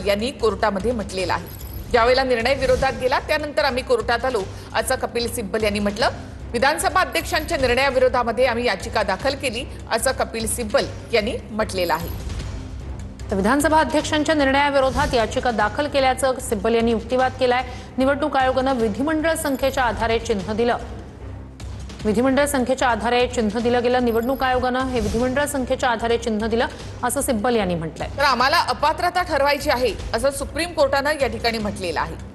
यांनी कोर्टामध्ये म्हटलेलं आहे। ज्यावेळेला निर्णय विरोधात गेला त्यानंतर आम्ही कोर्टात आलो असं कपिल सिब्बल यांनी म्हटलं। विधानसभा अध्यक्षांच्या निर्णयाविरोधामध्ये आम्ही याचिका दाखल केली असं कपिल सिब्बल यांनी म्हटलेलं आहे। तर विधानसभा अध्यक्षांच्या निर्णयाविरोधात याचिका दाखल केल्याचं सिब्बल यांनी युक्तिवाद केलाय। निवडणूक आयोगानं विधिमंडळ संख्येच्या आधारे चिन्ह दिलं। विधिमंडळ संख्येच्या आधारे चिन्ह दिलं गेलं। निवडणूक आयोगानं हे विधिमंडळ संख्येच्या आधारे चिन्ह दिलं असं सिब्बल यांनी म्हटलंय। तर आम्हाला अपात्रता ठरवायची आहे असं सुप्रीम कोर्टानं या ठिकाणी म्हटलेलं आहे।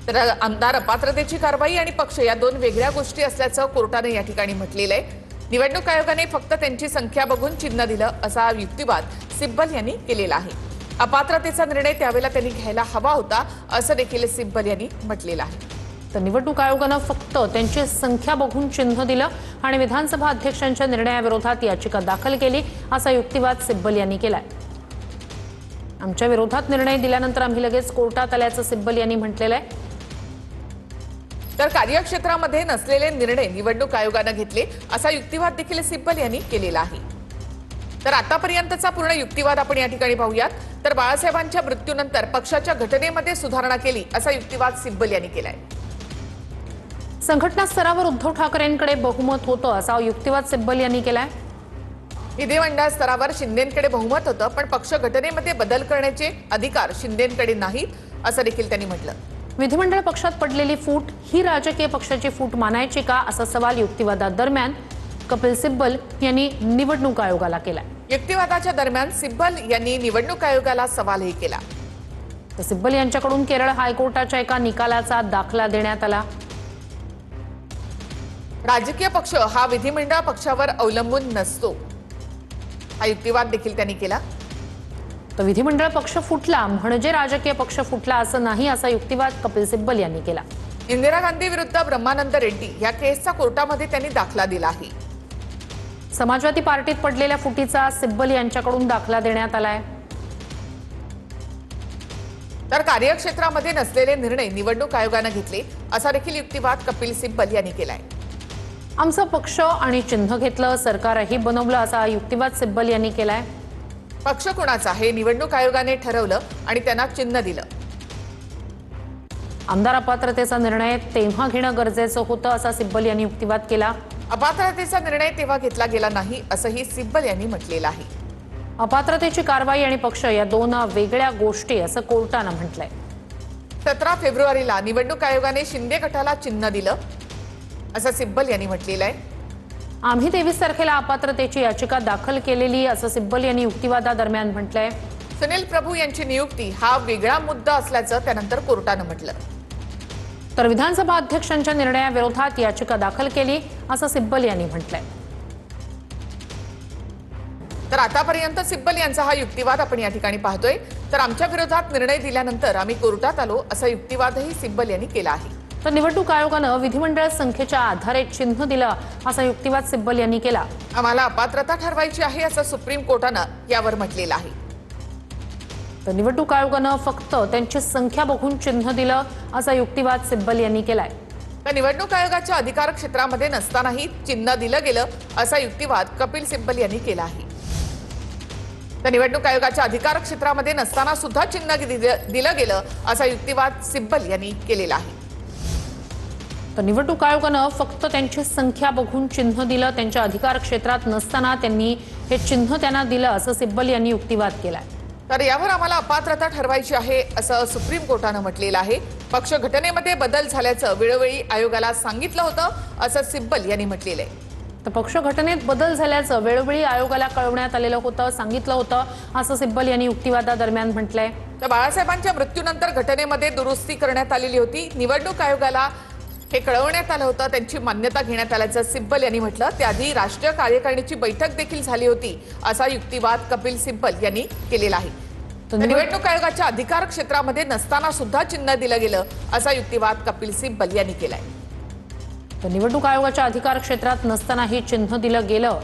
तर आमदार अपात्रतेची कारवाई आणि पक्ष या दोन वेगळ्या गोष्टी असल्याचं कोर्टाने या ठिकाणी म्हटलेलं आहे। निवडणूक आयोगाने फक्त त्यांची संख्या बघून चिन्ह दिलं असा युक्तिवाद सिब्बल यांनी केलेला आहे। अपात्रतेचा निर्णय त्यावेळेला त्यांनी घ्यायला हवा होता असं देखील सिब्बल यांनी म्हटलेलं आहे। तर निवडणूक आयोगानं फक्त त्यांची संख्या बघून चिन्ह दिलं आणि विधानसभा अध्यक्षांच्या निर्णयाविरोधात याचिका दाखल केली असा युक्तिवाद सिब्बल यांनी केलाय। आमच्या विरोधात निर्णय दिल्यानंतर आम्ही लगेच कोर्टात आल्याचं सिब्बल यांनी म्हटलेलं आहे। तर कार्यक्षेत्रामध्ये नसलेले निर्णय निवडणूक आयोगाने घेतले असा युक्तिवाद देखील सिब्बल यांनी केलेला आहे। तर आतापर्यंतचा पूर्ण युक्तिवाद आपण या ठिकाणी पाहूयात। तर बाळासाहेबांच्या मृत्यूनंतर पक्षाच्या घटनेमध्ये सुधारणा केली असा युक्तिवाद सिब्बल यांनी केलाय। संघटना स्तरावर उद्धव ठाकरेंकडे बहुमत होतं असा युक्तिवाद सिब्बल यांनी केलाय। विधिमंडळ स्तरावर शिंदेंकडे बहुमत होतं पण पक्ष घटनेमध्ये बदल करण्याचे अधिकार शिंदेंकडे नाहीत असं देखील त्यांनी म्हटलं। विधिमंडळ पक्षात पडलेली फूट ही राजकीय पक्षाची फूट मानायची का असा सवाल युक्तिवादादरम्यान कपिल सिब्बल यांनी निवडणूक आयोगाला केला। युक्तिवादाच्या दरम्यान सिब्बल यांनी निवडणूक आयोगाला सवालही केला। तर सिब्बल यांच्याकडून केरळ हायकोर्टाच्या एका निकालाचा दाखला देण्यात आला। राजकीय पक्ष हा विधिमंडळ पक्षावर अवलंबून नसतो हा युक्तिवाद देखील त्यांनी केला। तर विधिमंडळ पक्ष फुटला म्हणजे राजकीय पक्ष फुटला असं नाही असा युक्तिवाद कपिल सिब्बल यांनी केला। इंदिरा गांधी विरुद्ध ब्रह्मानंद रेड्डी या केसचा कोर्टामध्ये त्यांनी दाखला दिला आहे। समाजवादी पार्टीत पडलेल्या फुटीचा सिब्बल यांच्याकडून दाखला देण्यात आलाय। तर कार्यक्षेत्रामध्ये नसलेले निर्णय निवडणूक आयोगाने घेतले असा देखील युक्तिवाद कपिल सिब्बल यांनी केलाय। आमचा पक्ष आणि चिन्ह घेतलं, सरकारही बनवलं असा युक्तिवाद सिब्बल यांनी केलाय। पक्ष कोणाचा हे निवडणूक आयोगाने ठरवलं आणि त्यांना चिन्ह दिलं। आमदार अपात्रतेचा निर्णय तेव्हा घेणं गरजेचं होतं असा सिब्बल यांनी युक्तिवाद केला। अपात्रतेचा निर्णय तेव्हा घेतला गेला नाही असंही सिब्बल यांनी म्हटलेलं आहे। अपात्रतेची कारवाई आणि पक्ष या दोन वेगळ्या गोष्टी असं कोर्टानं म्हटलंय। 17 फेब्रुवारीला निवडणूक आयोगाने शिंदे गटाला चिन्ह दिलं असं सिब्बल यांनी म्हटलेलं आहे। आम्ही 23 तारखेला अपात्रतेची याचिका दाखल केलेली असं सिब्बल यांनी युक्तिवादादरम्यान म्हटलंय। सुनील प्रभू यांची नियुक्ती हा वेगळा मुद्दा असल्याचं त्यानंतर कोर्टानं म्हटलं। तर विधानसभा अध्यक्षांच्या निर्णयाविरोधात याचिका दाखल केली असं सिब्बल यांनी म्हटलंय। तर आतापर्यंत सिब्बल यांचा हा युक्तिवाद आपण या ठिकाणी पाहतोय। तर आमच्या विरोधात निर्णय दिल्यानंतर आम्ही कोर्टात आलो असा युक्तिवादही सिब्बल यांनी केला आहे। तर निवडणूक आयोगानं विधिमंडळ संख्येच्या आधारे चिन्ह दिलं असा युक्तिवाद सिब्बल यांनी केला। आम्हाला अपात्रता ठरवायची आहे असं सुप्रीम कोर्टानं यावर म्हटलेलं आहे। तर निवडणूक आयोगानं फक्त त्यांची संख्या बघून चिन्ह दिलं असा युक्तिवाद सिब्बल यांनी केलाय। तर निवडणूक आयोगाच्या अधिकार क्षेत्रामध्ये नसतानाही चिन्ह दिलं गेलं असा युक्तिवाद कपिल सिब्बल यांनी केला आहे। तर निवडणूक आयोगाच्या अधिकार क्षेत्रामध्ये नसताना सुद्धा चिन्ह दिलं गेलं असा युक्तिवाद सिब्बल यांनी केलेला आहे। तर निवडणूक आयोगानं फक्त त्यांची संख्या बघून चिन्ह दिलं, त्यांच्या अधिकार क्षेत्रात नसताना त्यांनी हे चिन्ह त्यांना दिलं असं सिब्बल यांनी युक्तिवाद केलाय। तर यावर आम्हाला अपात्रता ठरवायची आहे असं सुप्रीम कोर्टानं म्हटलेलं आहे। पक्ष घटनेमध्ये बदल झाल्याचं वेळोवेळी आयोगाला सांगितलं होतं असं सिब्बल यांनी म्हटलेलं आहे। तर पक्ष घटनेत बदल झाल्याचं वेळोवेळी आयोगाला कळवण्यात आलेलं होतं, सांगितलं होतं असं सिब्बल यांनी युक्तिवादादरम्यान म्हटलंय। तर बाळासाहेबांच्या मृत्यूनंतर घटनेमध्ये दुरुस्ती करण्यात आलेली होती, निवडणूक आयोगाला हे कळवण्यात आलं होतं, त्यांची मान्यता घेण्यात आल्याचं सिब्बल यांनी म्हटलं। त्याआधी राष्ट्रीय कार्यकारिणीची बैठक देखील झाली होती असा युक्तिवाद कपिल सिब्बल यांनी केलेला आहे। निवडणूक आयोगाच्या अधिकार क्षेत्रामध्ये नसताना सुद्धा चिन्ह दिलं गेलं असा युक्तिवाद कपिल सिब्बल यांनी केलाय। तर निवडणूक आयोगाच्या अधिकार क्षेत्रात नसतानाही चिन्ह दिलं गेलं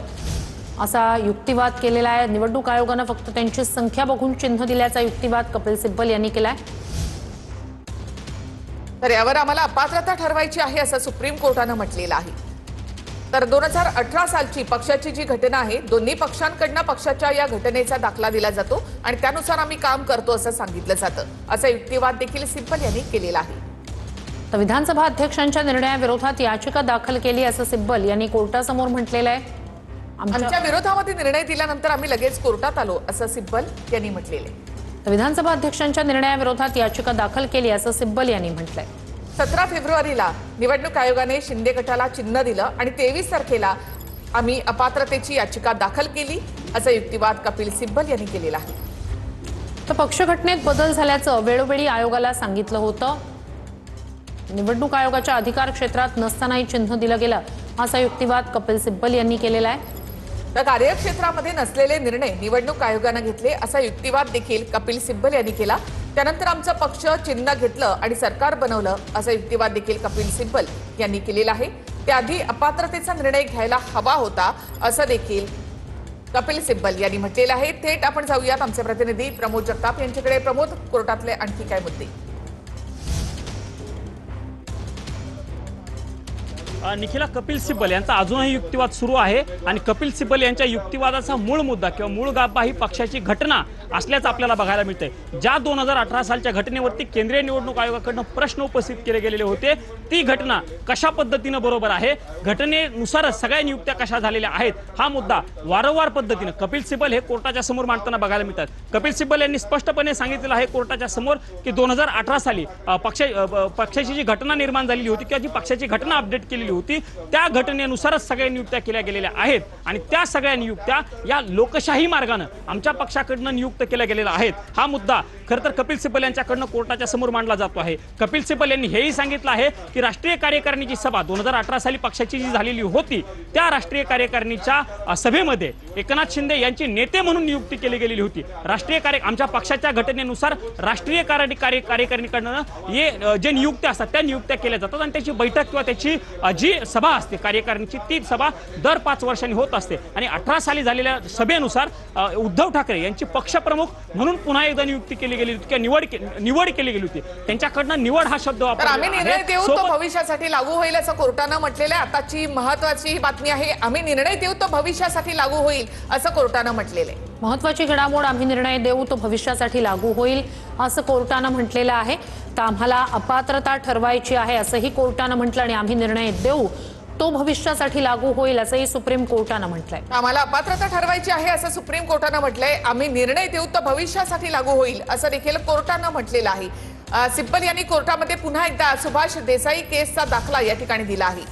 असा युक्तिवाद केलेला आहे। निवडणूक आयोगानं फक्त त्यांची संख्या बघून चिन्ह दिल्याचा युक्तिवाद कपिल सिब्बल यांनी केलाय। तर यावर आम्हाला अपात्रता ठरवायची आहे असं सुप्रीम कोर्टानं म्हटलेलं आहे। तर 2018 सालची पक्षाची जी घटना आहे, दोन्ही पक्षांकडनं पक्षाच्या या घटनेचा दाखला दिला जातो आणि त्यानुसार आम्ही काम करतो असं सांगितलं जातं, असा युक्तिवाद देखील सिब्बल यांनी केलेला आहे. तर विधानसभा अध्यक्षांच्या निर्णयाविरोधात याचिका दाखल केली असं सिब्बल यांनी कोर्टासमोर म्हटलेलं आहे. आमच्या विरोधामध्ये निर्णय दिल्यानंतर आम्ही लगेच कोर्टात आलो असं सिब्बल यांनी म्हटलेलं आहे. तर विधानसभा अध्यक्षांच्या निर्णयाविरोधात याचिका दाखल केली असं सिब्बल यांनी म्हटलंय. 17 फेब्रुवारीला निवडणूक आयोगाने शिंदे गटाला चिन्ह दिलं आणि 23 तारखेला आम्ही अपात्रतेची याचिका दाखल केली असा युक्तिवाद कपिल सिब्बल यांनी केलेला आहे. तर पक्षघटनेत बदल झाल्याचं वेळोवेळी आयोगाला सांगितलं होतं. निवडणूक आयोगाच्या अधिकार क्षेत्रात नसतानाही चिन्ह दिलं गेलं असा युक्तिवाद कपिल सिब्बल यांनी केलेला आहे. तर कार्यक्षेत्रामध्ये नसलेले निर्णय निवडणूक आयोगानं घेतले असा युक्तिवाद देखील कपिल सिब्बल यांनी केला. त्यानंतर आमचं पक्ष चिन्ह घेतलं आणि सरकार बनवलं असा युक्तिवाद देखील कपिल सिब्बल यांनी केलेला आहे. त्याआधी अपात्रतेचा निर्णय घ्यायला हवा होता असं देखील कपिल सिब्बल यांनी म्हटलेलं आहे. थेट आपण जाऊयात आमचे प्रतिनिधी प्रमोद जगताप यांच्याकडे. प्रमोद, कोर्टातले आणखी काय मुद्दे? निखिला, कपिल सिब्बल यांचा अजूनही युक्तिवाद सुरू आहे आणि कपिल सिब्बल यांच्या युक्तिवादाचा मूळ मुद्दा किंवा मूळ गाभा ही पक्षाची घटना असल्याचं आपल्याला बघायला मिळतंय. ज्या 2018 सालच्या घटनेवरती केंद्रीय निवडणूक आयोगाकडून प्रश्न उपस्थित केले गेलेले होते, ती घटना कशा पद्धतीनं बरोबर आहे, घटनेनुसारच सगळ्या नियुक्त्या कशा झालेल्या आहेत, हा मुद्दा वारंवार पद्धतीनं कपिल सिब्बल हे कोर्टाच्या समोर मांडताना बघायला मिळतात. कपिल सिब्बल यांनी स्पष्टपणे सांगितलेलं आहे कोर्टाच्या समोर की 2018 साली पक्षाची जी घटना निर्माण झालेली होती किंवा जी पक्षाची घटना अपडेट केलेली होती, त्या घटनेनुसारच सगळ्या नियुक्त्या केल्या गेलेल्या आहेत आणि त्या सगळ्या नियुक्त्या या लोकशाही मार्गाने आमच्या पक्षाकडून नियुक्त केल्या गेलेल्या आहेत. हा मुद्दा खरं तर कपिल सिब्बल यांच्याकडून कोर्टाच्या समोर मांडला जातो आहे. कपिल सिब्बल यांनी हेही सांगितलं आहे की राष्ट्रीय कार्यकारिणीची सभा 2018 साली पक्षाची जी झालेली होती, त्या राष्ट्रीय कार्यकारिणीच्या सभेमध्ये एकनाथ शिंदे यांची नेते म्हणून नियुक्ती केली गेलेली होती. आमच्या पक्षाच्या घटनेनुसार राष्ट्रीय कार्यकारिणीकडनं जे नियुक्त्या असतात त्या नियुक्त्या केल्या जातात आणि त्याची बैठक किंवा त्याची जी सभा असते कार्यकारिणीची, ती सभा दर 5 वर्षांनी होत असते आणि 18 साली झालेल्या सभेनुसार उद्धव ठाकरे यांची पक्षप्रमुख म्हणून पुन्हा एकदा नियुक्ती केली गेली होती किंवा निवड केली गेली होती. त्यांच्याकडनं निवड हा शब्द तर आम्ही निर्णय देऊ तो भविष्यासाठी लागू होईल असं कोर्टानं म्हटलेलं आहे. आताची महत्वाची बातमी आहे, आम्ही निर्णय देऊ तो भविष्यासाठी लागू होईल असं कोर्टानं म्हटलेलं आहे. महत्वाची घडामोड, आम्ही निर्णय देऊ तो भविष्यासाठी लागू होईल असं कोर्टानं म्हटलेलं आहे. तर आम्हाला अपात्रता ठरवायची आहे असंही कोर्टानं म्हटलं आणि आम्ही निर्णय देऊ तो भविष्यासाठी लागू होईल असंही सुप्रीम कोर्टानं म्हटलंय. आम्हाला अपात्रता ठरवायची आहे असं सुप्रीम कोर्टानं म्हटलंय. आम्ही निर्णय देऊ तो भविष्यासाठी लागू होईल असं देखील कोर्टानं म्हटलेलं आहे. सिब्बल यांनी कोर्टामध्ये पुन्हा एकदा सुभाष देसाई केसचा दाखला या ठिकाणी दिला आहे.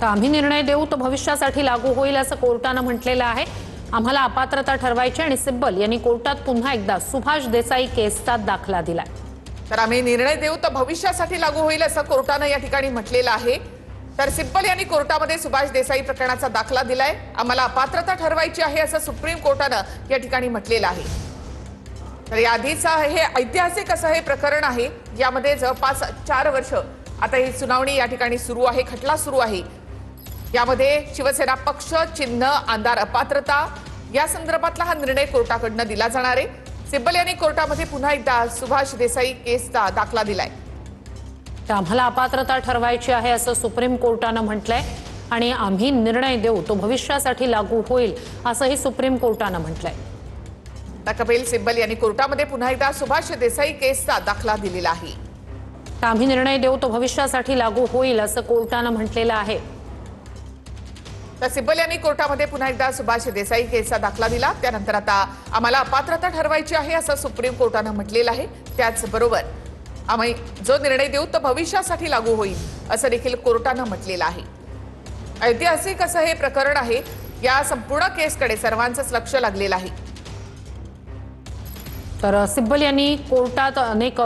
तर आम्ही निर्णय देऊ तो भविष्यासाठी लागू होईल असं कोर्टानं म्हटलेलं आहे. आम्हाला अपात्रता ठरवायची आणि सिब्बल यांनी कोर्टात पुन्हा एकदा सुभाष देसाई केसचा दाखला दिलाय. तर आम्ही निर्णय देऊ तो भविष्यासाठी लागू होईल असं कोर्टानं या ठिकाणी म्हटलेलं आहे. तर सिब्बल यांनी कोर्टामध्ये सुभाष देसाई प्रकरणाचा दाखला दिलाय. आम्हाला अपात्रता ठरवायची आहे असं सुप्रीम कोर्टानं या ठिकाणी म्हटलेलं आहे. तर याआधीच हे ऐतिहासिक असं हे प्रकरण आहे. यामध्ये जवळपास 4 वर्ष आता ही सुनावणी या ठिकाणी सुरू आहे, खटला सुरू आहे. यामध्ये शिवसेना पक्ष, चिन्ह, आमदार अपात्रता या संदर्भातला हा निर्णय कोर्टाकडनं दिला जाणार आहे. सिब्बल यांनी कोर्टामध्ये पुन्हा एकदा सुभाष देसाई केसचा दाखला दिलाय. तर आम्हाला अपात्रता ठरवायची आहे असं सुप्रीम कोर्टानं म्हटलंय आणि आम्ही निर्णय देऊ तो भविष्यासाठी लागू होईल असंही सुप्रीम कोर्टानं म्हटलंय. कपिल सिब्बल यांनी कोर्टामध्ये पुन्हा एकदा सुभाष देसाई केसचा दाखला दिलेला आहे. तर आम्ही निर्णय देऊ तो भविष्यासाठी लागू होईल असं कोर्टानं म्हटलेलं आहे. तर सिब्बल यांनी कोर्टामध्ये पुन्हा एकदा सुभाष देसाई केसचा दाखला दिला. त्यानंतर आता आम्हाला अपात्रता ठरवायची आहे असं सुप्रीम कोर्टानं म्हटलेलं आहे. त्याचबरोबर आम्ही जो निर्णय देऊ तो भविष्यासाठी लागू होईल असं देखील कोर्टानं म्हटलेलं आहे. ऐतिहासिक असं हे प्रकरण आहे. या संपूर्ण केसकडे सर्वांचंच लक्ष लागलेलं आहे. तर सिब्बल यांनी कोर्टात अनेक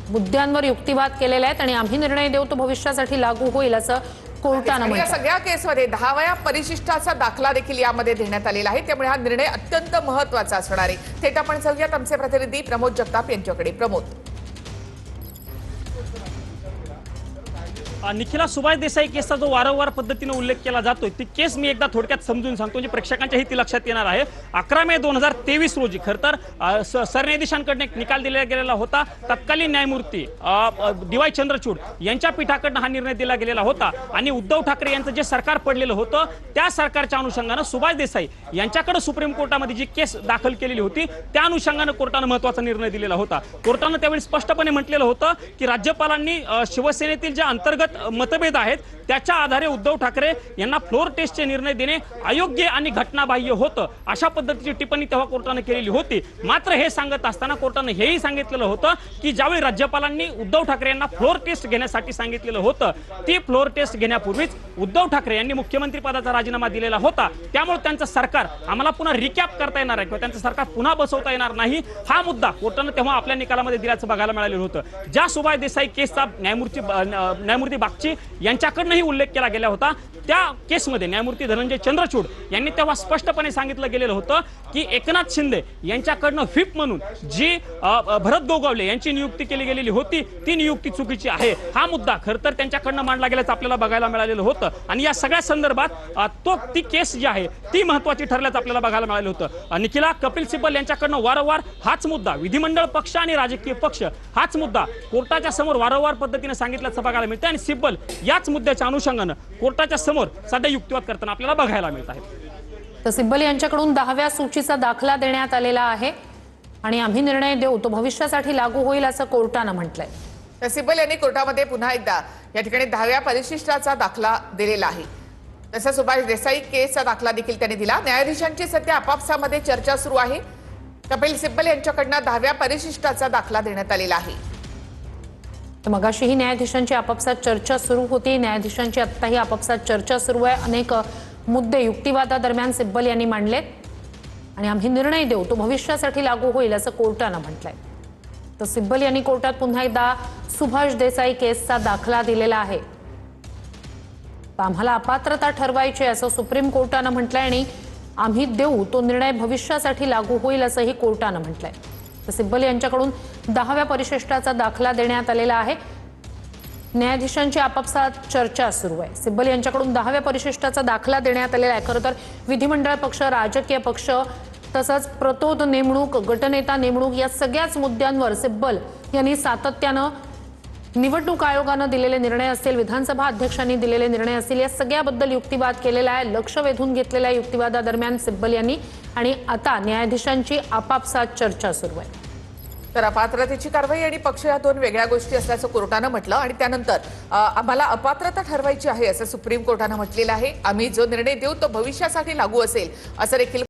मुद्द्यांवर युक्तिवाद केलेले आहेत आणि आम्ही निर्णय देऊ तो भविष्यासाठी लागू होईल असं कोर्टानं या म्हटलं. सगळ्या केसमध्ये 10व्या परिशिष्टाचा दाखला देखील यामध्ये देण्यात आलेला आहे. त्यामुळे हा निर्णय अत्यंत महत्वाचा असणार आहे. थेट आपण जाऊयात आमचे प्रतिनिधी प्रमोद जगताप यांच्याकडे. प्रमोद, निखिला सुभाष देसाई केसचा जो वारंवार पद्धतीने उल्लेख केला जातोय ती केस मी एकदा थोडक्यात समजून सांगतो म्हणजे प्रेक्षकांच्याही ती लक्षात येणार आहे. 11 मे 2023 रोजी खरं तर सरन्यायाधीशांकडून एक निकाल दिला गेलेला होता. तत्कालीन न्यायमूर्ती डी.वाय. चंद्रचूड यांच्या पीठाकडून हा निर्णय दिला गेलेला होता आणि उद्धव ठाकरे यांचं जे सरकार पडलेलं होतं त्या सरकारच्या अनुषंगानं सुभाष देसाई यांच्याकडे सुप्रीम कोर्टामध्ये जी केस दाखल केलेली होती त्या अनुषंगानं कोर्टानं महत्त्वाचा निर्णय दिलेला होता. कोर्टानं त्यावेळी स्पष्टपणे म्हटलेलं होतं की राज्यपालांनी शिवसेनेतील जे अंतर्गत मतभेद आहेत त्याच्या आधारे उद्धव ठाकरे यांना फ्लोर टेस्टचे निर्णय देणे अयोग्य आणि घटनाबाह्य होतं अशा पद्धतीची टिप्पणी तेव्हा कोर्टाने केलेली होती. मात्र हे सांगत असताना कोर्टाने हेही सांगितलेलं होतं की ज्यावेळी राज्यपालांनी उद्धव ठाकरे यांना फ्लोर टेस्ट घेण्यासाठी सांगितलेलं होतं ती फ्लोर टेस्ट घेण्यापूर्वीच उद्धव ठाकरे यांनी मुख्यमंत्री पदाचा राजीनामा दिलेला होता. त्यामुळे त्यांचं सरकार आम्हाला पुन्हा रिकॅप करता येणार आहे किंवा त्यांचं सरकार पुन्हा बसवता येणार नाही हा मुद्दा कोर्टाने तेव्हा आपल्या निकालामध्ये दिल्याचं बघायला मिळालेलं होतं. ज्या सुभाष देसाई केसचा न्यायमूर्ती बागची यांच्याकडूनही उल्लेख केला गेला होता त्या केसमध्ये न्यायमूर्ती धनंजय चंद्रचूड यांनी तेव्हा स्पष्टपणे सांगितलं गेलेलं होतं की एकनाथ शिंदे यांच्याकडनं व्हिप म्हणून जी भरत गोगावले यांची नियुक्ती केली गेलेली होती ती नियुक्ती चुकीची आहे हा मुद्दा खरं तर त्यांच्याकडनं मांडला गेल्याचं आपल्याला बघायला मिळालेलं होतं. आणि या सगळ्या संदर्भात ती केस जी आहे ती महत्त्वाची ठरल्याचं आपल्याला बघायला मिळालं होतं. निखिला कपिल सिब्बल यांच्याकडनं वारंवार हाच मुद्दा विधिमंडळ पक्ष आणि राजकीय पक्ष हाच मुद्दा कोर्टाच्या समोर वारंवार पद्धतीने सांगितल्याचं बघायला मिळतं आणि सिब्बल याच मुद्द्याच्या अनुषंगानं कोर्टाच्या समोर सध्या युक्तिवाद करताना आपल्याला बघायला मिळत आहे. तर सिब्बल यांच्याकडून 10व्या सूचीचा दाखला देण्यात आलेला आहे आणि आम्ही निर्णय देऊ तो भविष्यासाठी लागू होईल असं कोर्टानं म्हटलंय. तर सिब्बल यांनी कोर्टामध्ये पुन्हा एकदा या ठिकाणी 10व्या परिशिष्टाचा दाखला दिलेला आहे. तसंच सुभाष देसाई केसचा दाखला देखील त्यांनी दिला. न्यायाधीशांची सध्या आपापसामध्ये चर्चा सुरू आहे. कपिल सिब्बल यांच्याकडनं 10व्या परिशिष्टाचा दाखला देण्यात आलेला आहे. तर मगाशीही न्यायाधीशांची आपापसात चर्चा सुरू होती. न्यायाधीशांची आत्ताही आपापसात चर्चा सुरू आहे. अनेक मुद्दे युक्तिवादादरम्यान सिब्बल यांनी मांडलेत आणि आम्ही निर्णय देऊ तो भविष्यासाठी लागू होईल असं कोर्टानं म्हटलंय. तर सिब्बल यांनी कोर्टात पुन्हा एकदा सुभाष देसाई केसचा दाखला दिलेला आहे. आम्हाला अपात्रता ठरवायची असं सुप्रीम कोर्टानं म्हटलंय आणि आम्ही देऊ तो निर्णय भविष्यासाठी लागू होईल असंही कोर्टानं म्हटलंय. तर सिब्बल यांच्याकडून 10व्या परिशिष्टाचा दाखला देण्यात आलेला आहे. न्यायाधीशांची आपापसात चर्चा सुरू आहे. सिब्बल यांच्याकडून 10व्या परिशिष्टाचा दाखला देण्यात आलेला आहे. खरं तर विधिमंडळ पक्ष राजकीय पक्ष तसंच प्रतोद नेमणूक गटनेता नेमणूक या सगळ्याच मुद्द्यांवर सिब्बल यांनी सातत्यानं निवडणूक आयोगानं दिलेले निर्णय असतील विधानसभा अध्यक्षांनी दिलेले निर्णय असतील या सगळ्याबद्दल युक्तिवाद केलेला आहे. लक्ष वेधून घेतलेल्या युक्तिवादादरम्यान सिब्बल यांनी आणि आता न्यायाधीशांची आपापसात चर्चा सुरू आहे. तर अपात्रतेची कारवाई आणि पक्ष या दोन वेगळ्या गोष्टी असल्याचं कोर्टानं म्हटलं आणि त्यानंतर आम्हाला अपात्रता ठरवायची आहे असं सुप्रीम कोर्टानं म्हटलेलं आहे. आम्ही जो निर्णय देऊ तो भविष्यासाठी लागू असेल असं देखील